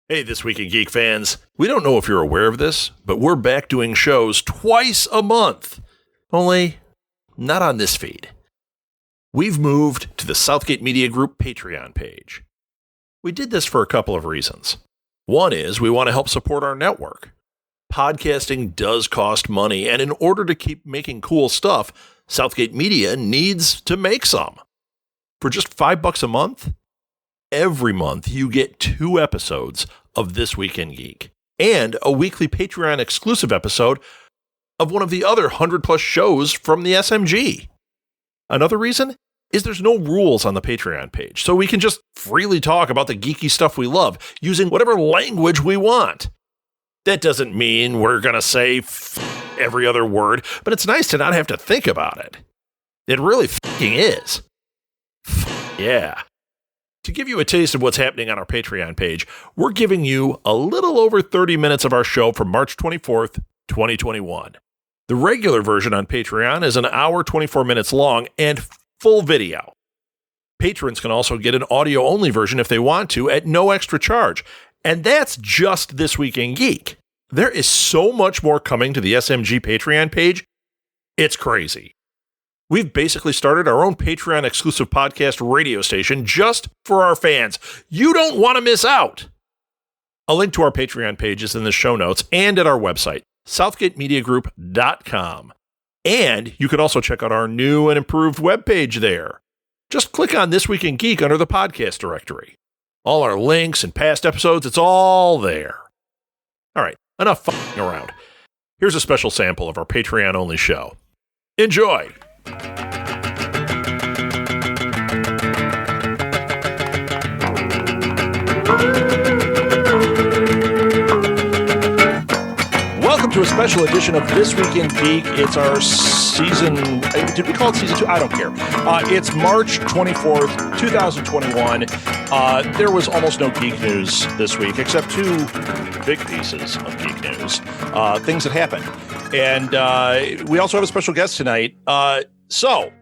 Hey, This Week in Geek fans. We don't know if you're aware of this, but we're back doing shows twice a month. Only, not on this feed. We've moved to the Southgate Media Group Patreon page. We did this for a couple of reasons. One is we want to help support our network. Podcasting does cost money, and in order to keep making cool stuff, Southgate Media needs to make some. For just $5 a month, every month you get 2 episodes of This Week in Geek and a weekly Patreon exclusive episode of one of the other 100+ shows from the SMG. Another reason is there's no rules on the Patreon page, so we can just freely talk about the geeky stuff we love using whatever language we want. That doesn't mean we're going to say every other word, but it's nice to not have to think about it. It really is. Yeah. To give you a taste of what's happening on our Patreon page, we're giving you a little over 30 minutes of our show from March 24th, 2021. The regular version on Patreon is an hour, 24 minutes long and full video. Patrons can also get an audio-only version if they want to at no extra charge. And that's just This Week in Geek. There is so much more coming to the SMG Patreon page. It's crazy. We've basically started our own Patreon exclusive podcast radio station just for our fans. You don't want to miss out. A link to our Patreon page is in the show notes and at our website, southgatemediagroup.com. And you can also check out our new and improved webpage there. Just click on This Week in Geek under the podcast directory. All our links and past episodes, it's all there. All right, enough f***ing around. Here's a special sample of our Patreon-only show. Enjoy! Welcome to a special edition of This Week in Geek. It's our season... Did we call it season 2? I don't care. It's March 24th, 2021. There was almost no geek news this week, except 2 big pieces of geek news. Things that happened. And we also have a special guest tonight. So,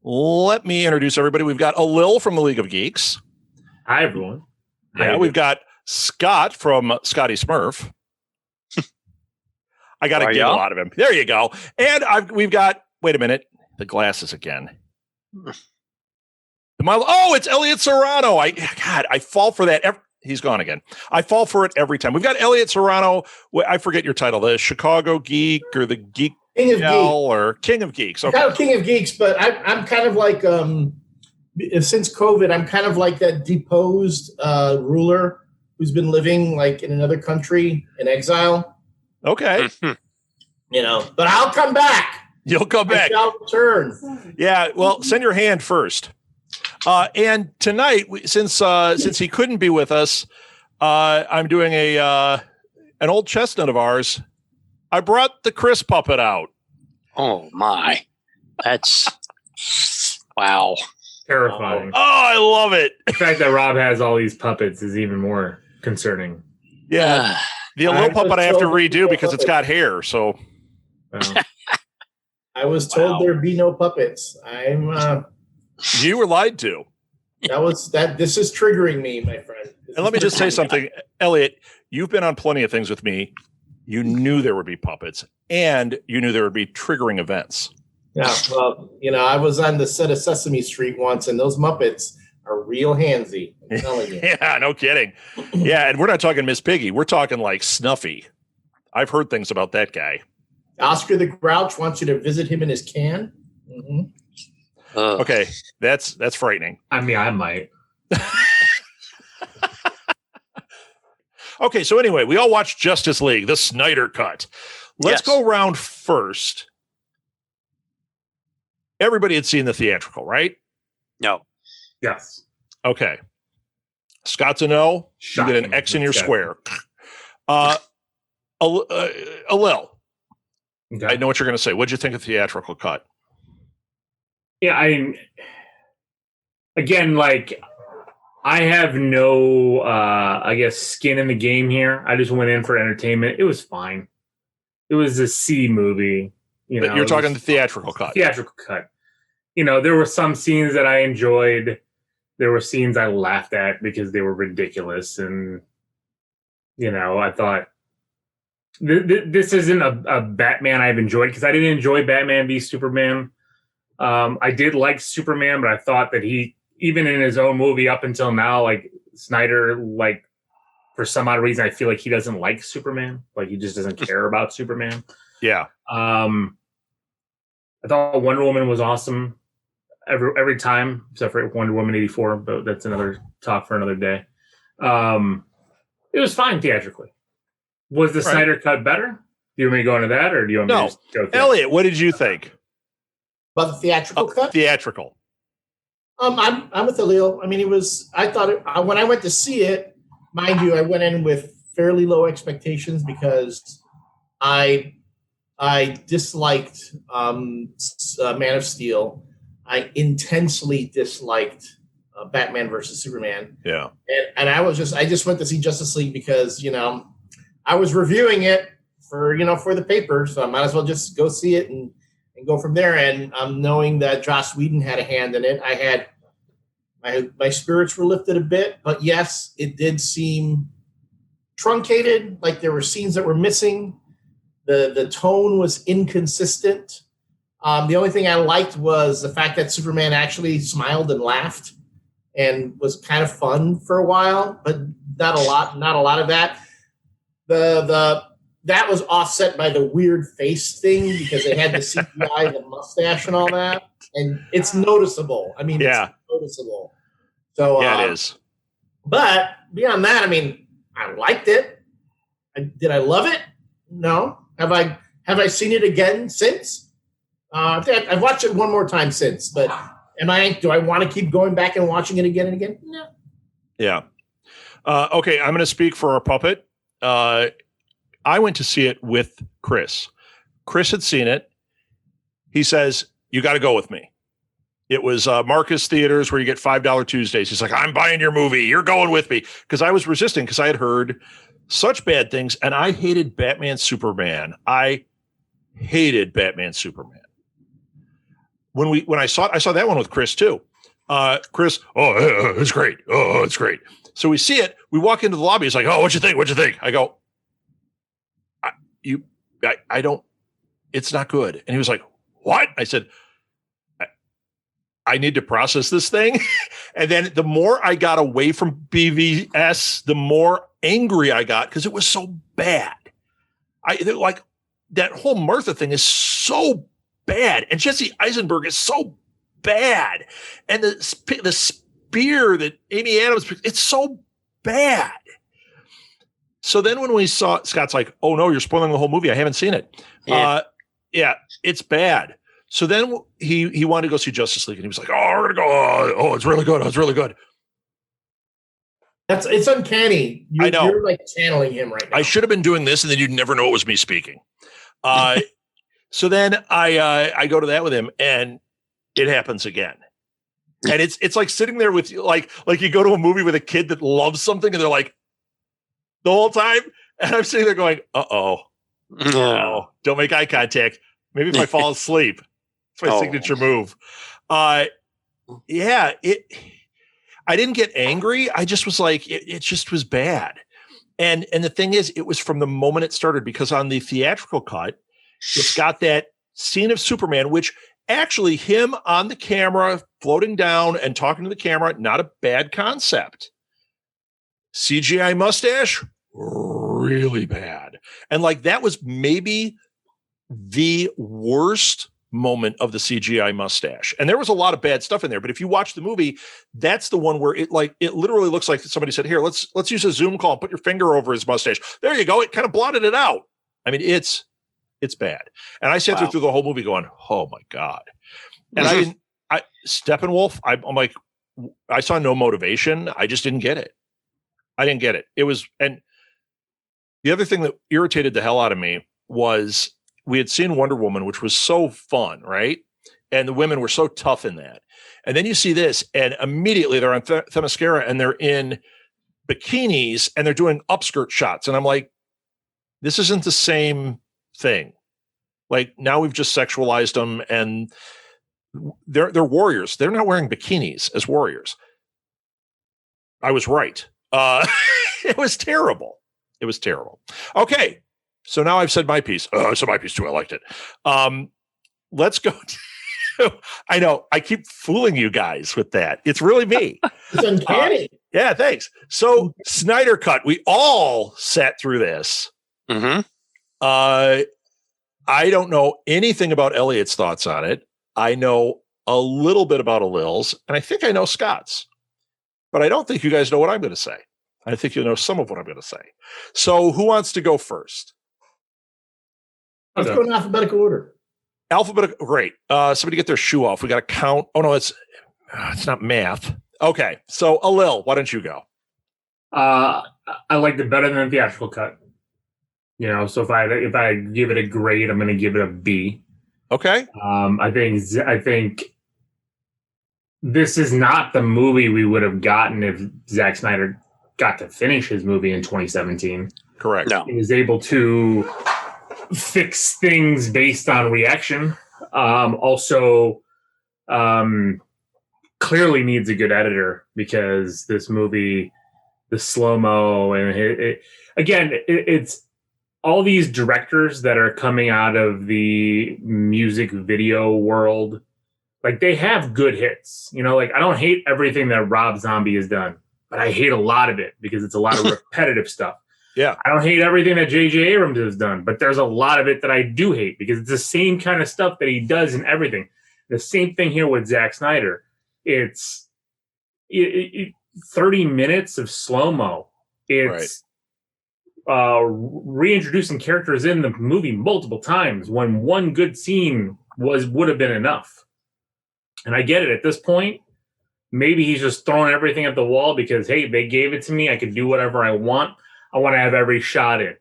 let me introduce everybody. We've got Alil from the League of Geeks. Hi, everyone. Yeah, we've got Scott from Scotty Smurf. I got a giggle out of him. There you go. And we've got, wait a minute, the glasses again. It's Elliot Serrano. I fall for that. He's gone again. I fall for it every time. We've got Elliot Serrano. I forget your title, the Chicago Geek or the Geek King of Geeks. Or King of Geeks. Okay. Kind of King of Geeks, but I'm kind of like, since COVID, I'm kind of like that deposed ruler who's been living like in another country in exile. Okay. But I'll come back. You'll come back. I shall return. Yeah, well, send your hand first. And tonight, since he couldn't be with us, I'm doing an old chestnut of ours. I brought the Chris puppet out. Oh my, that's wow, Terrifying. Oh, I love it. The fact that Rob has all these puppets is even more concerning. Yeah, the little puppet I have to redo because it's got hair. So I was told there'd be no puppets. You were lied to. This is triggering me, my friend. And let me just say something, Elliot. You've been on plenty of things with me. You knew there would be puppets, and you knew there would be triggering events. Yeah, well, I was on the set of Sesame Street once, and those Muppets are real handsy. I'm telling you. Yeah, no kidding. Yeah, and we're not talking Miss Piggy. We're talking like Snuffy. I've heard things about that guy. Oscar the Grouch wants you to visit him in his can. Mm-hmm. Okay, that's frightening. I mean, I might. Okay, so anyway, we all watched Justice League, the Snyder cut. Let's go around first. Everybody had seen the theatrical, right? no. Yes. Okay. Scott's a no. Shocking. You get an X in your square. Alil, Okay. I know what you're going to say. What'd you think of the theatrical cut? Yeah, again, like, I have no, skin in the game here. I just went in for entertainment. It was fine. It was a C movie. You're talking the theatrical cut. Theatrical cut. There were some scenes that I enjoyed. There were scenes I laughed at because they were ridiculous. And I thought this isn't a Batman I've enjoyed, because I didn't enjoy Batman v Superman. I did like Superman, but I thought that he, even in his own movie up until now, like Snyder, like for some odd reason, I feel like he doesn't like Superman. Like he just doesn't care about Superman. Yeah. I thought Wonder Woman was awesome every time, except for Wonder Woman 84, but that's another talk for another day. It was fine theatrically. Was the Snyder cut better? Do you want me to go into that, or do you want me to just go through Elliot, what did you think? About the theatrical cut? Theatrical. I'm with Elio. I mean, I thought when I went to see it, mind you, I went in with fairly low expectations because I disliked Man of Steel. I intensely disliked Batman versus Superman. Yeah. And I just went to see Justice League because, I was reviewing it for the paper, so I might as well just go see it and go from there. And knowing that Joss Whedon had a hand in it, I had my spirits were lifted a bit. But yes, it did seem truncated, like there were scenes that were missing. The tone was inconsistent. The only thing I liked was the fact that Superman actually smiled and laughed and was kind of fun for a while, but not a lot of that. That was offset by the weird face thing because they had the CGI, the mustache, and all that, and it's noticeable. I mean, it's noticeable. So it is. But beyond that, I mean, I liked it. Did I love it? No. Have I seen it again since? I've watched it one more time since, but do I want to keep going back and watching it again and again? No. Yeah. Okay, I'm going to speak for our puppet. I went to see it with Chris. Chris had seen it. He says, "You got to go with me." It was Marcus Theaters where you get $5 Tuesdays. He's like, "I'm buying your movie. You're going with me." Because I was resisting because I had heard such bad things, and I hated Batman Superman. I hated Batman Superman. When I saw that one with Chris too. Chris, it's great. Oh, it's great. So we see it. We walk into the lobby. He's like, "Oh, what'd you think? What'd you think?" I go, I don't. It's not good. And he was like, "What?" I said, I need to process this thing. And then the more I got away from BVS, the more angry I got because it was so bad. Like that whole Martha thing is so bad, and Jesse Eisenberg is so bad, and the spear that Amy Adams, it's so bad. So then when we saw, Scott's like, "Oh no, you're spoiling the whole movie. I haven't seen it." Yeah, it's bad. So then he wanted to go see Justice League, and he was like, "Oh, we're gonna go. Oh, it's really good. It's really good." It's uncanny. I know. You're like channeling him right now. I should have been doing this, and then you'd never know it was me speaking. So then I go to that with him, and it happens again. And it's like sitting there with like you go to a movie with a kid that loves something, and they're like the whole time, and I'm sitting there going, "Uh-oh. No, don't make eye contact. Maybe if I fall asleep." It's my signature move. I didn't get angry. I just was like, it just was bad. And the thing is, it was from the moment it started, because on the theatrical cut, it's got that scene of Superman, which actually him on the camera, floating down and talking to the camera, not a bad concept. CGI mustache, really bad. And like that was maybe the worst moment of the CGI mustache. And there was a lot of bad stuff in there, but if you watch the movie, that's the one where it literally looks like somebody said, "Here, let's use a Zoom call, put your finger over his mustache. There you go." It kind of blotted it out. I mean, it's bad. And I sat through the whole movie going, "Oh my God." And Steppenwolf, I'm like, I saw no motivation. I just didn't get it. I didn't get it. It was, and the other thing that irritated the hell out of me was we had seen Wonder Woman, which was so fun, right? And the women were so tough in that. And then you see this, and immediately they're on Themyscira, and they're in bikinis, and they're doing upskirt shots. And I'm like, this isn't the same thing. Like, now we've just sexualized them, and they're warriors. They're not wearing bikinis as warriors. I was right. It was terrible. It was terrible. Okay. So now I've said my piece. I said my piece too. I liked it. Let's go. I know I keep fooling you guys with that. It's really me. It's uncanny. Yeah, thanks. So Snyder Cut. We all sat through this. Mm-hmm. I don't know anything about Elliot's thoughts on it. I know a little bit about Alil's, and I think I know Scott's. But I don't think you guys know what I'm going to say. I think you'll know some of what I'm going to say. So who wants to go first? Let's go in alphabetical order. Alphabetical, great. Somebody get their shoe off. We got to count. Oh, no, it's not math. Okay, so Alil, why don't you go? I liked it better than the theatrical cut. So if I give it a grade, I'm going to give it a B. Okay. I think this is not the movie we would have gotten if Zack Snyder got to finish his movie in 2017. Correct. No. He was able to fix things based on reaction. Also, clearly needs a good editor because this movie, the slow-mo, and it's all these directors that are coming out of the music video world. Like, they have good hits. I don't hate everything that Rob Zombie has done, but I hate a lot of it because it's a lot of repetitive stuff. Yeah. I don't hate everything that J.J. Abrams has done, but there's a lot of it that I do hate because it's the same kind of stuff that he does in everything. The same thing here with Zack Snyder. It's 30 minutes of slow-mo. It's reintroducing characters in the movie multiple times when one good scene would have been enough. And I get it at this point. Maybe he's just throwing everything at the wall because, hey, they gave it to me. I can do whatever I want. I want to have every shot in.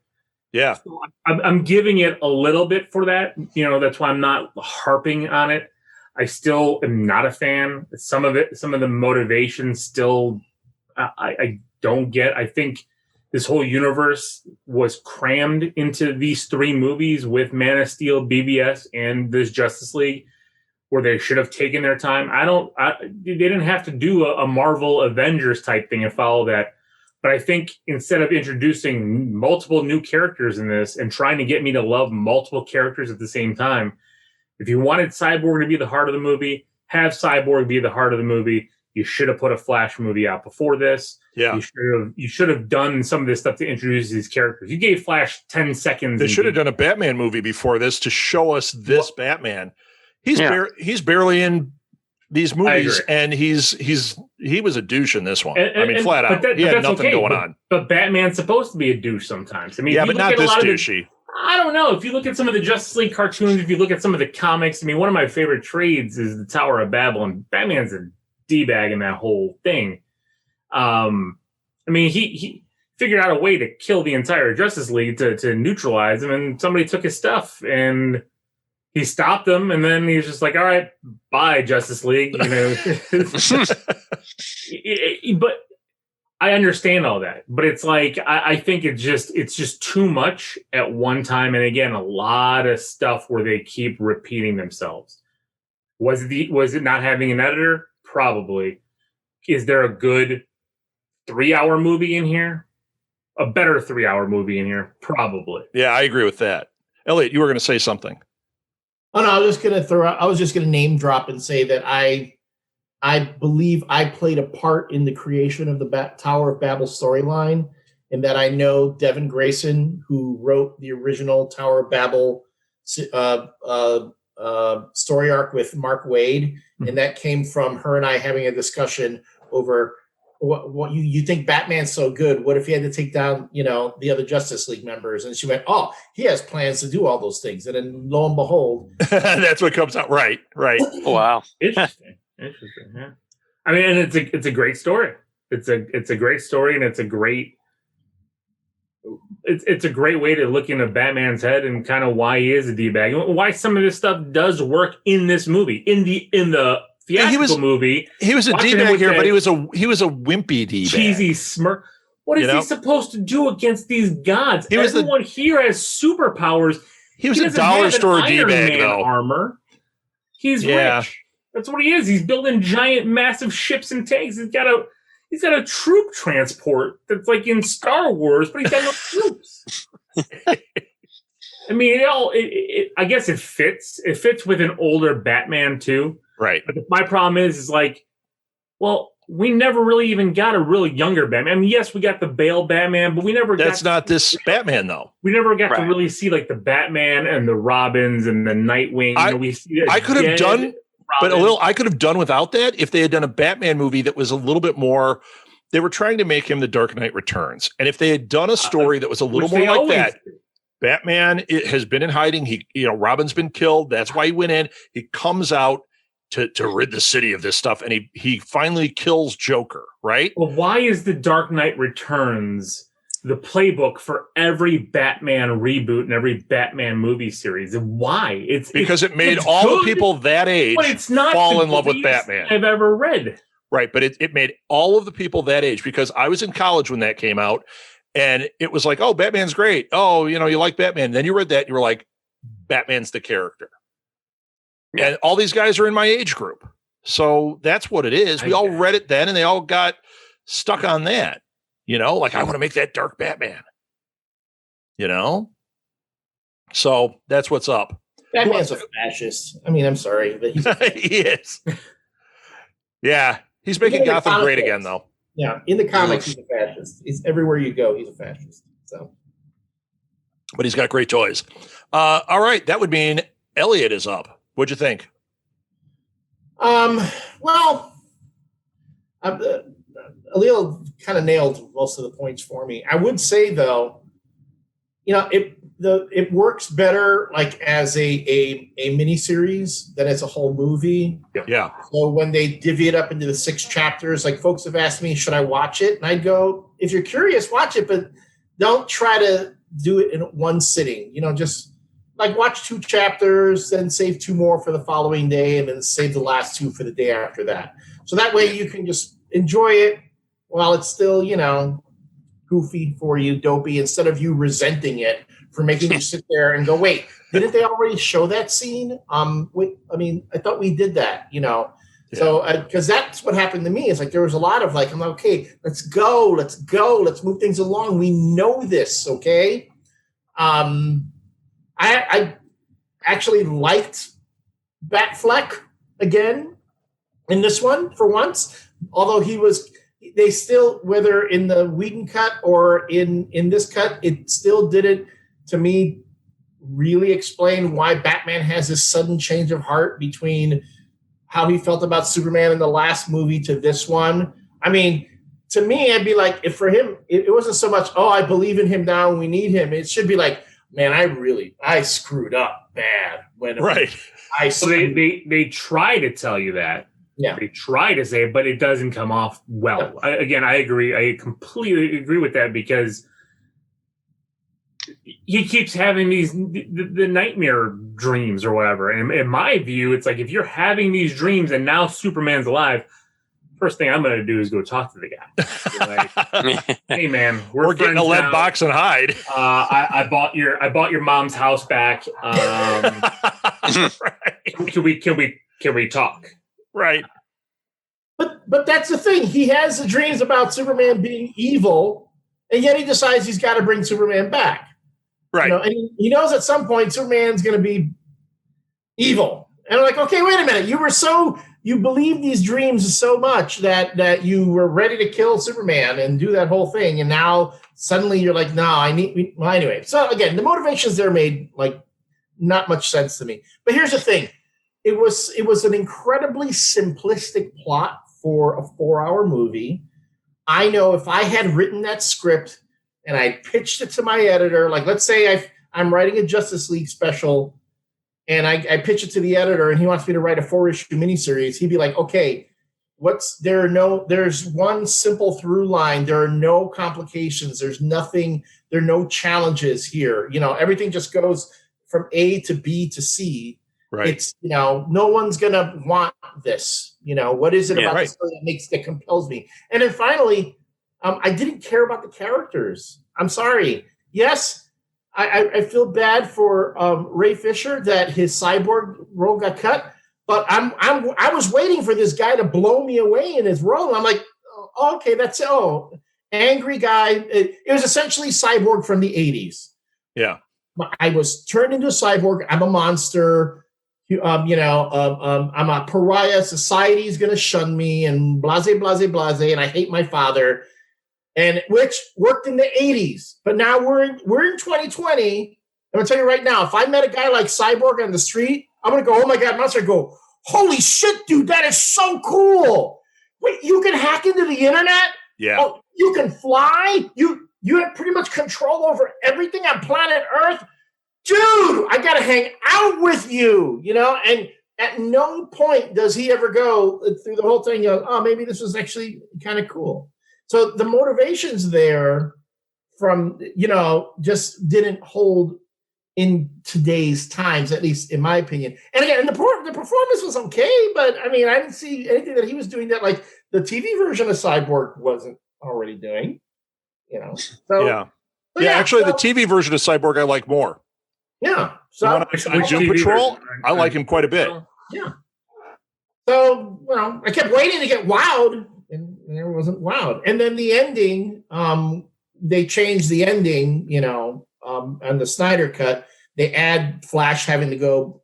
Yeah. So I'm giving it a little bit for that. That's why I'm not harping on it. I still am not a fan. Some of the motivation still, I don't get. I think this whole universe was crammed into these 3 movies with Man of Steel, BBS, and this Justice League, where they should have taken their time. They didn't have to do a Marvel Avengers type thing and follow that. But I think instead of introducing multiple new characters in this and trying to get me to love multiple characters at the same time, if you wanted Cyborg to be the heart of the movie, have Cyborg be the heart of the movie. You should have put a Flash movie out before this. Yeah. You should have done some of this stuff to introduce these characters. You gave Flash 10 seconds. They should have done a Batman movie before this to show us this Batman. He's barely in these movies, and he was a douche in this one. Flat out. He had nothing going on. But Batman's supposed to be a douche sometimes. But not this douchey. I don't know. If you look at some of the Justice League cartoons, if you look at some of the comics, one of my favorite trades is the Tower of Babel, and Batman's a D-bag in that whole thing. He figured out a way to kill the entire Justice League to neutralize him, and somebody took his stuff, and he stopped them, and then he was just like, all right, bye, Justice League. But I understand all that. But it's like, I think it's just too much at one time. And again, a lot of stuff where they keep repeating themselves. Was it not having an editor? Probably. Is there a good 3-hour movie in here? A better 3-hour movie in here? Probably. Yeah, I agree with that. Elliot, you were going to say something. Oh no, I was just gonna name drop and say that I believe I played a part in the creation of the Tower of Babel storyline, and that I know Devin Grayson, who wrote the original Tower of Babel story arc with Mark Waid, and that came from her and I having a discussion over what you think Batman's so good. What if he had to take down, the other Justice League members? And she went, oh, he has plans to do all those things. And then lo and behold, that's what comes out. Right. Wow. Interesting. Yeah. And it's a great story. It's a great story, and it's a great way to look into Batman's head and kind of why he is a D-bag, and why some of this stuff does work in this movie. In the theatrical movie, he was a D-bag here, but he was a wimpy D-bag. Cheesy smirk. What is he supposed to do against these gods? Everyone here has superpowers. He was a dollar store D-bag, though. Armor. He's rich. That's what he is. He's building giant, massive ships and tanks. He's got a troop transport that's like in Star Wars, but he's got no troops. I mean, I guess it fits. It fits with an older Batman too. Right. But my problem is like, well, we never really even got a really younger Batman. I mean, yes, we got the Bale Batman, but we never. That's not this Batman though. We never got to really see like the Batman and the Robins and the Nightwing. I could have done, but I could have done without that if they had done a Batman movie that was a little bit more. They were trying to make him the Dark Knight Returns, and if they had done a story that was a little more like that. Batman has been in hiding. Robin's been killed. That's why he went in. He comes out to rid the city of this stuff, and he finally kills Joker, right? Well, why is the Dark Knight Returns the playbook for every Batman reboot and every Batman movie series? Why? It's it made all the people that age but it's not fall in love with Batman. I've ever read. Right, but it made all of the people that age, because I was in college when that came out. And it was like, oh, Batman's great. Oh, you like Batman. Then you read that, and you were like, Batman's the character. Yeah. And all these guys are in my age group. So that's what it is. We all read it then, and they all got stuck on that. Like, I want to make that dark Batman. So that's what's up. Batman's a fascist. I mean, I'm sorry, but he is. Yeah. He's making Gotham great again, though. Yeah, in the comics, he's a fascist. He's everywhere you go, he's a fascist. So, but he's got great toys. All right, that would mean Elliot is up. What'd you think? Well, Alil kind of nailed most of the points for me. I would say though, it works better like as a miniseries than as a whole movie. Yeah. So when they divvy it up into the 6 chapters, like folks have asked me, should I watch it? And I'd go, if you're curious, watch it, but don't try to do it in one sitting. Just like watch 2 chapters, then save 2 more for the following day, and then save the last 2 for the day after that. So that way you can just enjoy it while it's still, goofy for you, dopey, instead of you resenting it for making you sit there and go, wait, didn't they already show that scene? I thought we did that, Yeah. So, because that's what happened to me. It's like there was a lot of like, I'm like, okay, let's go, let's move things along. We know this, okay? I actually liked Batfleck again in this one for once, although they still, whether in the Whedon cut or in this cut, it still didn't, to me, really explain why Batman has this sudden change of heart between how he felt about Superman in the last movie to this one. I mean, to me, I'd be like, if for him, it wasn't so much, I believe in him now and we need him. It should be like, man, I screwed up bad. They try to tell you that. Yeah. They try to say it, but it doesn't come off well. Yeah. I agree. I completely agree with that because he keeps having the nightmare dreams or whatever. And in my view, it's like if you're having these dreams and now Superman's alive, first thing I'm going to do is go talk to the guy. Like, hey man, we're getting a lead box and hide. I bought your mom's house back. Can we talk? Right. But that's the thing. He has the dreams about Superman being evil, and yet he decides he's got to bring Superman back. Right. And he knows at some point Superman's going to be evil. And I'm like, okay, wait a minute. You believed these dreams so much that you were ready to kill Superman and do that whole thing. And now suddenly you're like, no, anyway. So again, the motivations there made like not much sense to me. But here's the thing. It was an incredibly simplistic plot for a 4-hour movie. I know if I had written that script and I pitched it to my editor, like let's say I'm writing a Justice League special and I pitch it to the editor and he wants me to write a 4-issue miniseries, he'd be like, okay, there's one simple through line. There are no complications. There's nothing, there are no challenges here. Everything just goes from A to B to C. Right. It's, no one's going to want this. What is it about the story that compels me? And then finally, I didn't care about the characters. I'm sorry. Yes, I feel bad for Ray Fisher that his cyborg role got cut, but I was waiting for this guy to blow me away in his role. I'm like, okay, that's angry guy. It was essentially Cyborg from the 80s. Yeah. I was turned into a cyborg. I'm a monster. I'm a pariah. Society's going to shun me and blase, blase, blase. And I hate my father. And which worked in the 80s. But now we're in 2020. I'm going to tell you right now, if I met a guy like Cyborg on the street, I'm going to go, oh my God, monster. I go, holy shit, dude, that is so cool. Wait, you can hack into the internet? Yeah. Oh, you can fly? You have pretty much control over everything on planet Earth? Dude, I got to hang out with you, And at no point does he ever go through the whole thing, oh, maybe this was actually kind of cool. So the motivations there from, just didn't hold in today's times, at least in my opinion. And again, the performance was okay, but I mean, I didn't see anything that he was doing that like the TV version of Cyborg wasn't already doing, So, yeah. Actually, the TV version of Cyborg I like more. Yeah. So Doom Patrol, I like him quite a bit. Yeah. So, I kept waiting to get wowed, and there wasn't wowed. And then the ending, they changed the ending, on the Snyder cut. They add Flash having to go,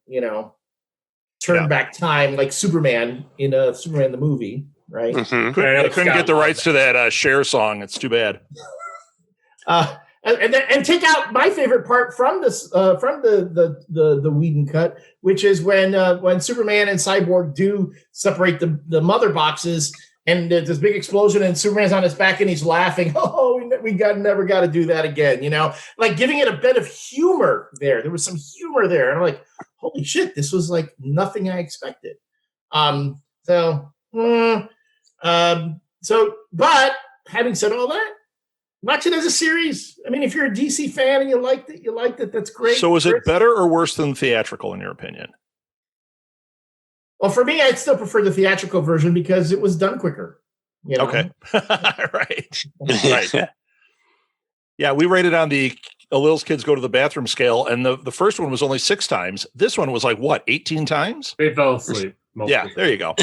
turn back time like Superman in Superman the movie, right? Mm-hmm. They couldn't get the rights to that Cher song. It's too bad. And take out my favorite part from this from the Whedon cut, which is when Superman and Cyborg do separate the mother boxes, and there's this big explosion, and Superman's on his back and he's laughing. Oh, we never got to do that again, like giving it a bit of humor there. There was some humor there, and I'm like, holy shit, this was like nothing I expected. But having said all that, watch it as a series. I mean, if you're a DC fan and you liked it, that's great. So is it better or worse than theatrical, in your opinion? Well, for me, I'd still prefer the theatrical version because it was done quicker. Okay. Right. Yeah, we rated on the A Little Kids Go to the Bathroom scale, and the first one was only 6 times. This one was like, what, 18 times? They fell asleep. Yeah, there you go.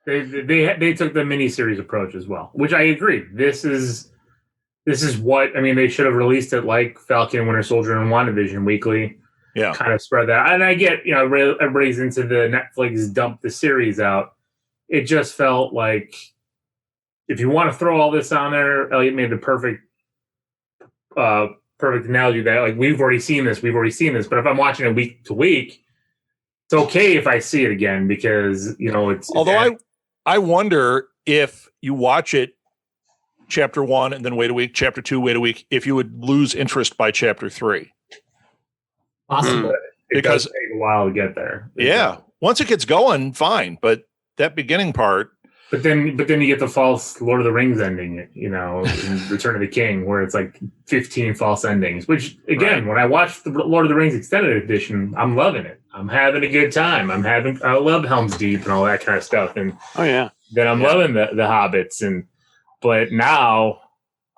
They took the miniseries approach as well, which I agree. This is what, I mean, they should have released it like Falcon and Winter Soldier and WandaVision weekly. Yeah. Kind of spread that. And I get, everybody's into the Netflix dump the series out. It just felt like if you want to throw all this on there, Elliot made the perfect analogy that like we've already seen this. But if I'm watching it week to week, it's okay if I see it again because, it's. Although I wonder if you watch it chapter 1 and then wait a week, chapter 2, wait a week, if you would lose interest by chapter 3. Possibly. It does take a while to get there. Yeah. Once it gets going, fine. But that beginning part. But then you get the false Lord of the Rings ending, in Return of the King, where it's like 15 false endings, which again, when I watched the Lord of the Rings extended edition, I'm loving it. I'm having a good time. I love Helm's Deep and all that kind of stuff. And then I'm loving the Hobbits. But now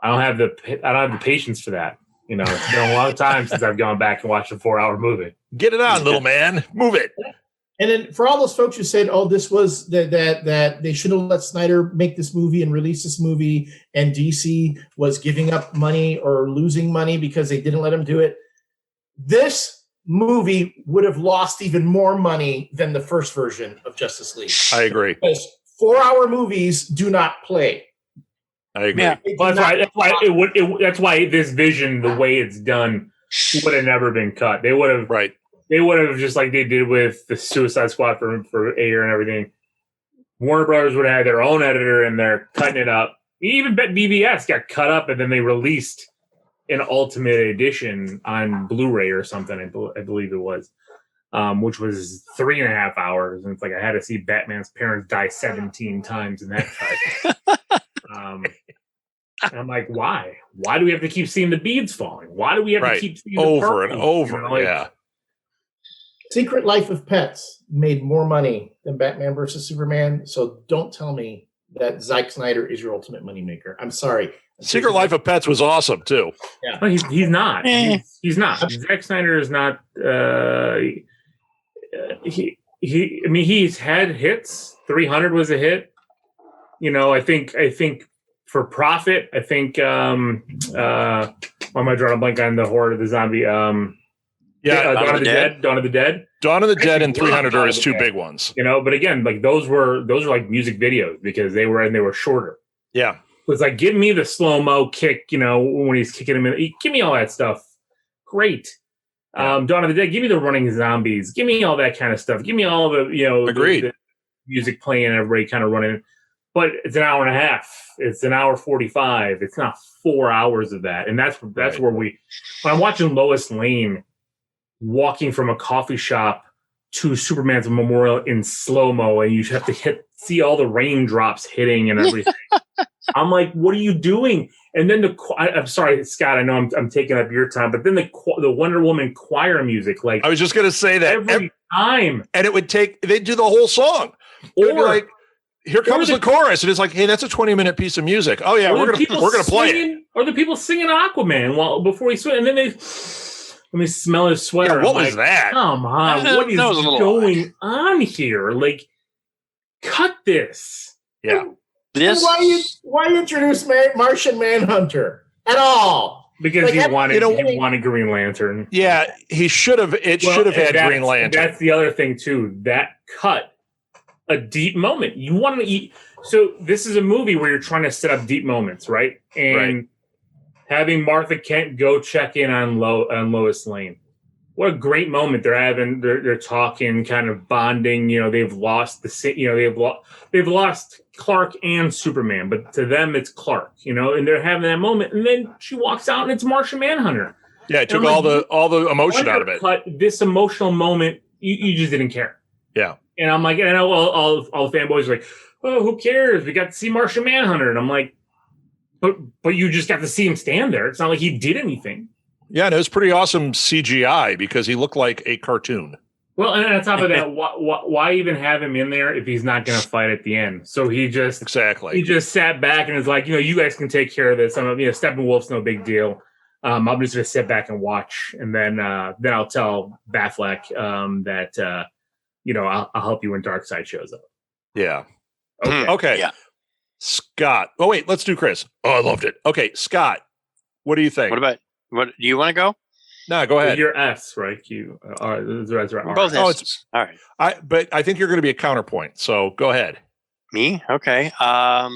I don't have the patience for that. It's been a long time since I've gone back and watched a 4-hour movie. Get it on, little man. Move it. And then for all those folks who said, "Oh, this was that they should have let Snyder make this movie and release this movie, and DC was giving up money or losing money because they didn't let him do it," this movie would have lost even more money than the first version of Justice League. I agree. Because 4-hour movies do not play. I agree. Yeah. Well, that's why this vision, the way it's done, would have never been cut. They would have They would have just like they did with the Suicide Squad for Ayer and everything. Warner Brothers would have had their own editor and they're cutting it up. Even BVS got cut up and then they released an Ultimate Edition on Blu-ray or something. I believe it was, which was 3.5 hours. And it's like I had to see Batman's parents die 17 times in that cut. And I'm like, why? Why do we have to keep seeing the beads falling? Why do we have to keep seeing over and over? Yeah. Secret Life of Pets made more money than Batman versus Superman. So don't tell me that Zack Snyder is your ultimate moneymaker. I'm sorry. Secret Life of Pets was awesome too. Yeah, well, he's not. He's not. Zack Snyder is not. I mean, he's had hits. 300 was a hit. I think for profit, I think why am I drawing a blank on the horror of the zombie? Dawn of the Dead. Dawn of the Dead. Dawn of the Dead and 300 are his two Dead. big ones. But again, like those were like music videos because they were shorter. Yeah. It was like, give me the slow-mo kick, when he's kicking him in. Give me all that stuff. Great. Yeah. Dawn of the Dead, give me the running zombies. Give me all that kind of stuff. Give me all the, Agreed. The music playing and everybody kind of running. But it's an hour and a half. It's an hour 45. It's not 4 hours of that. And that's where when I'm watching Lois Lane walking from a coffee shop to Superman's memorial in slow-mo, and you have to see all the raindrops hitting and everything. I'm like, what are you doing? And then I'm sorry, Scott, I know I'm taking up your time, but then the Wonder Woman choir music, like I was just going to say that every time. And they'd do the whole song. Or like, here comes the chorus, and it's like, hey, that's a 20-minute piece of music. Oh yeah, we're gonna play it. Or the people singing Aquaman before he swim, and then let me smell his sweater. Yeah, what was that? Come on, what is going on here? Like, cut this. Yeah. Why introduce Martian Manhunter at all? Because he wanted Green Lantern. Yeah, he should have. It should have had Green Lantern. That's the other thing too. That cut a deep moment. You want to eat. So this is a movie where you're trying to set up deep moments, right? And having Martha Kent go check in on Lois Lane. What a great moment they're having. They're talking, kind of bonding. They've lost they've lost Clark and Superman, but to them it's Clark. And they're having that moment, and then she walks out, and it's Martian Manhunter. Yeah, it took all the emotion out of it. But this emotional moment, you just didn't care. Yeah, and I'm like, and I know all the fanboys are like, oh, who cares? We got to see Martian Manhunter, and I'm like, but you just got to see him stand there. It's not like he did anything. Yeah, and it was pretty awesome CGI because he looked like a cartoon. Well, and on top of that, why even have him in there if he's not going to fight at the end? So he just sat back and was like, you guys can take care of this. Steppenwolf's no big deal. I'm just going to sit back and watch, and then I'll tell Batfleck that I'll help you when Darkseid shows up. Yeah. Okay. Yeah. Scott. Oh wait, let's do Chris. Oh, I loved it. Okay, Scott. What do you think? What do you want to go? No, go ahead. You're S, right? That's right. Both S's. All right. But I think you're going to be a counterpoint. So go ahead. Me? Okay. I'll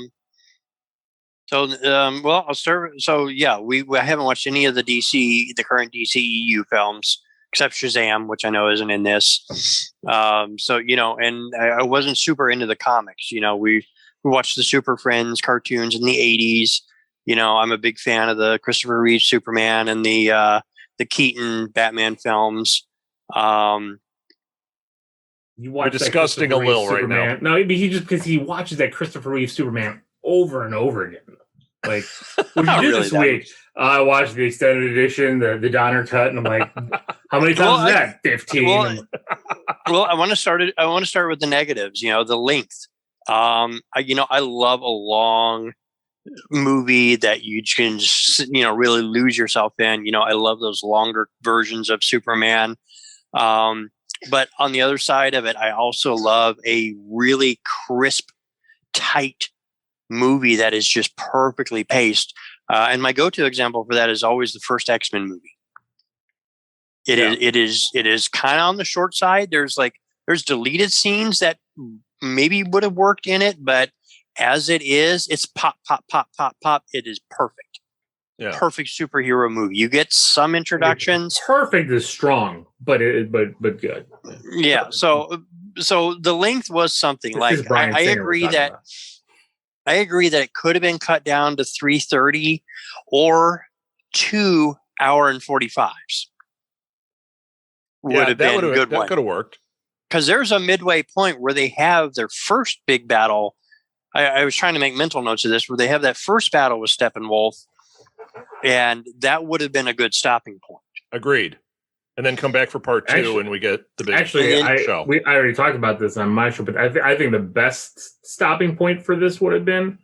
start. So yeah, we haven't watched any of the current DCEU films except Shazam, which I know isn't in this. And I wasn't super into the comics. We watched the Super Friends cartoons in the 80s. I'm a big fan of the Christopher Reeve Superman and the Keaton Batman films. You're disgusting a little right now. No, because he watches that Christopher Reeve Superman over and over again. Like, what did you do this week? I watched the extended edition, the Donner cut, and I'm like, how many times is that? 15. I want to start with the negatives. The length. I love a long movie that you can really lose yourself in. I love those longer versions of Superman. But on the other side of it, I also love a really crisp, tight movie that is just perfectly paced. And my go-to example for that is always the first X-Men movie. It is kind of on the short side. There's deleted scenes that maybe would have worked in it, but as it is, it's pop, pop, pop, pop, pop. It is perfect. Yeah. Perfect superhero movie. You get some introductions. Perfect is strong, but good. Yeah. So the length was something like I agree that it could have been cut down to 3:30 or 2 hour and 45s. Would have been a good one. That could have worked. Because there's a midway point where they have their first big battle. I was trying to make mental notes of this, where they have that first battle with Steppenwolf, and that would have been a good stopping point. Agreed. And then come back for part two, and we get the big show. I already talked about this on my show, but I think the best stopping point for this would have been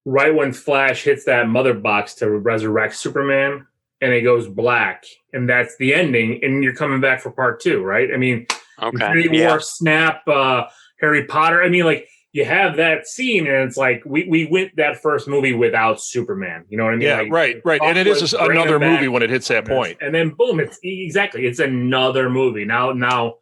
right when Flash hits that mother box to resurrect Superman, and it goes black, and that's the ending, and you're coming back for part two, right? I mean, Infinity War, Snap, Harry Potter. I mean, like, you have that scene, and it's like we went that first movie without Superman. You know what I mean? Yeah, like, right. And it is another movie when it hits that point. And then boom, it's another movie. Now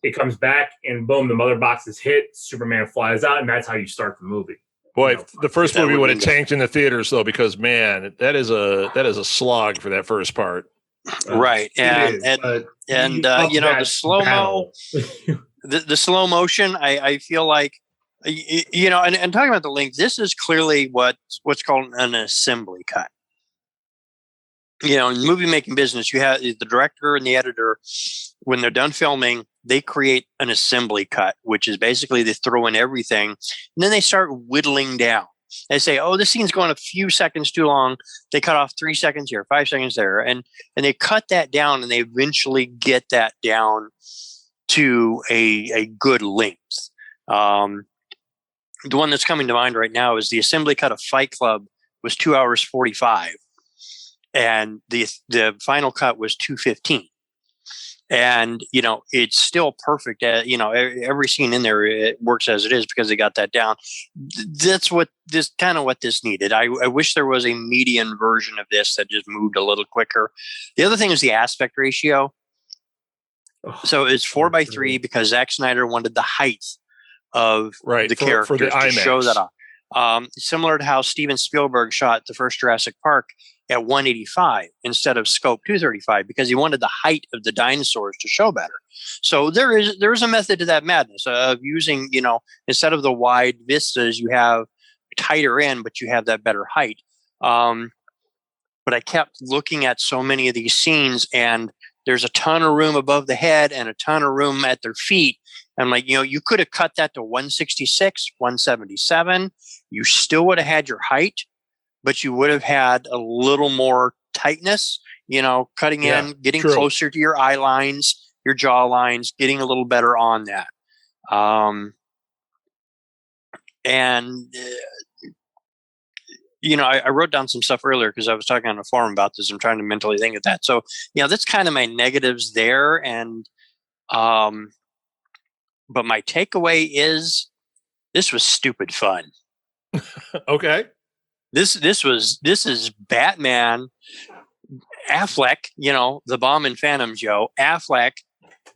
it comes back, and boom, the mother box is hit. Superman flies out, and that's how you start the movie. Boy, the first movie would have tanked in the theaters though, because man, that is a slog for that first part. Right, and the slow mo, the slow motion. I feel like, and talking about the length, this is clearly what's called an assembly cut. In movie making business, you have the director and the editor. When they're done filming, they create an assembly cut, which is basically they throw in everything, and then they start whittling down. They say, "Oh, this scene's going a few seconds too long." They cut off 3 seconds here, 5 seconds there, and they cut that down, and they eventually get that down to a good length. The one that's coming to mind right now is the assembly cut of Fight Club was 2 hours 45, and the final cut was 2:15. And, it's still perfect. Every scene in there, it works as it is because they got that down. That's what this needed. I wish there was a median version of this that just moved a little quicker. The other thing is the aspect ratio. So it's 4:3 because Zack Snyder wanted the height of the characters to show that off. Similar to how Steven Spielberg shot the first Jurassic Park at 185 instead of scope 235 because he wanted the height of the dinosaurs to show better. So there is a method to that madness of using, instead of the wide vistas, you have tighter in, but you have that better height. But I kept looking at so many of these scenes, and there's a ton of room above the head and a ton of room at their feet. I'm like, you could have cut that to 166, 177. You still would have had your height, but you would have had a little more tightness, cutting in, getting closer to your eye lines, your jaw lines, getting a little better on that. I wrote down some stuff earlier because I was talking on a forum about this. I'm trying to mentally think of that. So, that's kind of my negatives there. And, but my takeaway is this was stupid fun. Okay. This is Batman, Affleck, the bomb and Phantom Joe, Affleck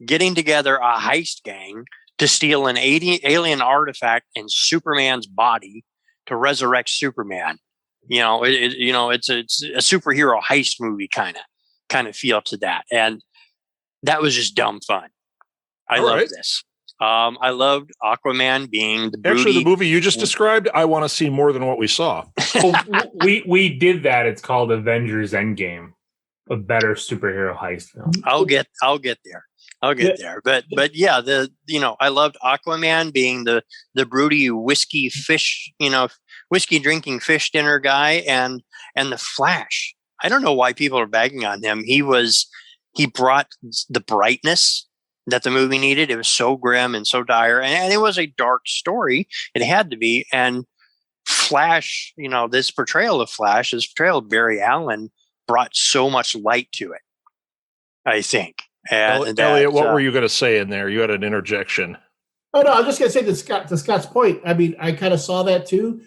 getting together a heist gang to steal an alien artifact in Superman's body to resurrect Superman. It's a superhero heist movie kind of feel to that. And that was just dumb fun. I love this. I loved Aquaman being the broody. Actually, the movie you just described, I want to see more than what we saw. we did that. It's called Avengers Endgame, a better superhero heist film. I'll get there. But yeah, I loved Aquaman being the broody whiskey drinking fish dinner guy, and the Flash. I don't know why people are bagging on him. He brought the brightness that the movie needed. It was so grim and so dire, and it was a dark story. It had to be. And Flash, this portrayal of Barry Allen brought so much light to it, I think. And Elliot, what were you going to say in there? You had an interjection. Oh no, I was just going to say to Scott's point. I mean, I kind of saw that too,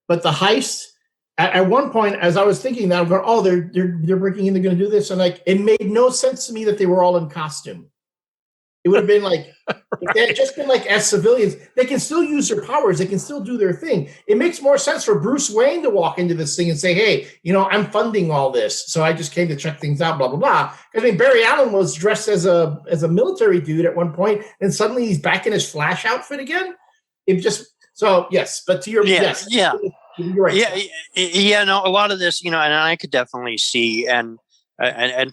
but the heist at one point, as I was thinking that, I'm going, oh, they're breaking in, they're going to do this, and like it made no sense to me that they were all in costume. It would have been like, if they had just been like as civilians, they can still use their powers. They can still do their thing. It makes more sense for Bruce Wayne to walk into this thing and say, hey, I'm funding all this. So I just came to check things out, blah, blah, blah. I mean, Barry Allen was dressed as a military dude at one point, and suddenly he's back in his Flash outfit again. Yes, but to your, yes. Yeah. You're right. Yeah, no, a lot of this, and I could definitely see, and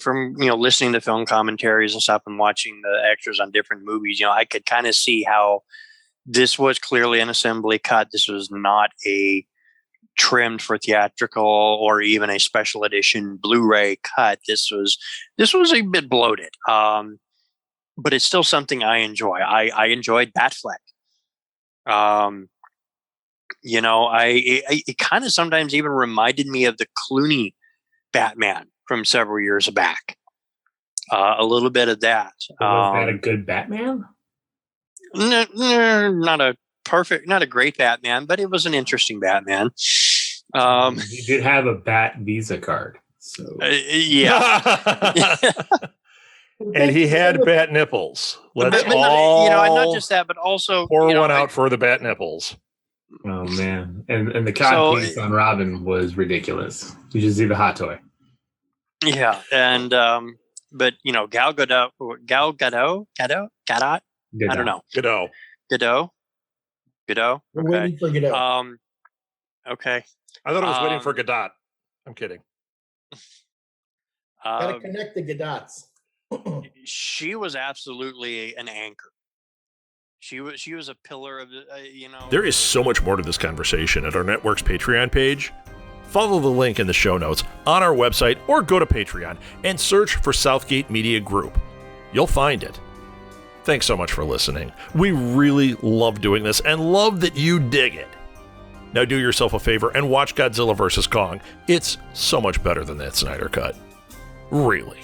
from listening to film commentaries and stuff and watching the extras on different movies, I could kind of see how this was clearly an assembly cut. This was not a trimmed for theatrical or even a special edition Blu-ray cut. This was a bit bloated, but it's still something I enjoy. I enjoyed Batfleck. It kind of sometimes even reminded me of the Clooney Batman from several years back. A little bit of that. Was that a good Batman? Not a perfect, not a great Batman, but it was an interesting Batman. He did have a Bat Visa card. So Yeah. And he had bat nipples. Let's But all not just that, but also pour one out for the bat nipples. oh man, and the cod piece on Robin was ridiculous. You should see the hot toy. Yeah, and but Gal Gadot, I don't know. Gadot. We're waiting for Godot. Okay. I thought I was waiting for Gadot. I'm kidding. Gotta connect the Gadots. She was absolutely an anchor. She was a pillar of There is so much more to this conversation at our network's Patreon page. Follow the link in the show notes on our website or go to Patreon and search for Southgate Media Group. You'll find it. Thanks so much for listening. We really love doing this and love that you dig it. Now do yourself a favor and watch Godzilla vs. Kong. It's so much better than that Snyder cut. Really.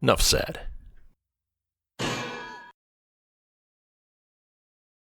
Enough said.